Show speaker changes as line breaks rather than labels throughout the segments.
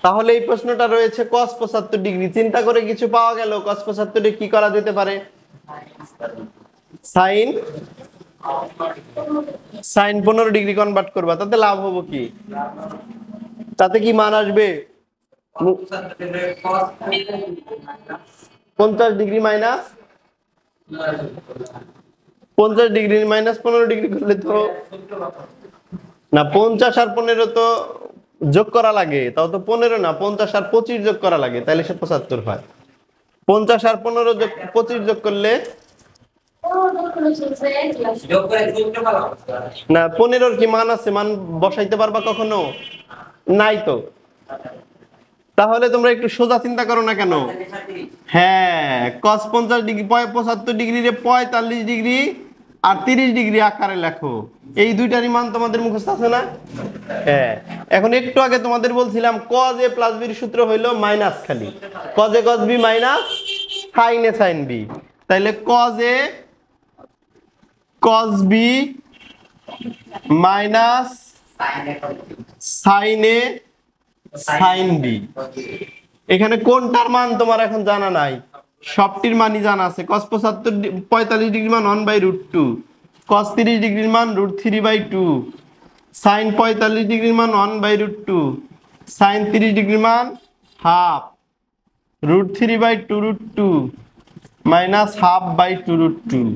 তাহলে এই প্রশ্নটা রয়েছে cos 75 ডিগ্রি। চিন্তা করে কিছু পাওয়া গেল। cos 75 এ কি করা যেতে পারে? sin 15 ডিগ্রি কনভার্ট করবা, তাতে লাভ হবো কি? তাতে কি মান আসবে? 50 degree minus 50 degree minus 15 degree করলে তো না, 50 আর 15 তো যোগ করা লাগে, তাও তো 15 না, 50 আর 25 যোগ করা লাগে, তাহলে সে 75 হয়। 50 আর 15 যোগ 25 যোগ করলে না, 15-র কি মান আছে? মান বসাইতে পারবা কখনো? নাই তো। তাহলে তোমরা একটু সোজা চিন্তা করো না কেন? হ্যাঁ, cos 50 ডিগ্রি 75 ডিগ্রি রে 45 ডিগ্রি আর 30 ডিগ্রি আকারে লেখো। এই দুইটারই মান তোমাদের মুখস্থ আছে না? হ্যাঁ। এখন একটু আগে তোমাদের বলছিলাম cos a প্লাস b এর সূত্র হইলো মাইনাস, খালি cos a cos b minus sin a sin b। তাইলে cos a cos b minus sin a sin b। এখানে কোনটার মান তোমার এখন জানা নাই? সবটির মানই জানা আছে। cos 45 ডিগ্রির মান 1/√2, cos 30 ডিগ্রির মান √3/2, sin 45 ডিগ্রির মান 1/√2, sin 30 ডিগ্রির মান হাফ, √3/2√2 মাইনাস ½/2√2।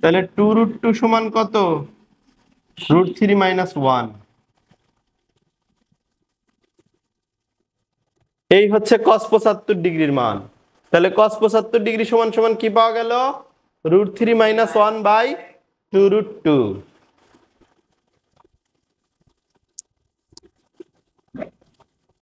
তাহলে 2√2 সমান কত? √3 মাইনাস 1। এই হচ্ছে cos 75 ডিগ্রির মান। তাহলে cos 75 ডিগ্রি সমান সমান কি পাওয়া গেল? √3 মাইনাস 1/2√2।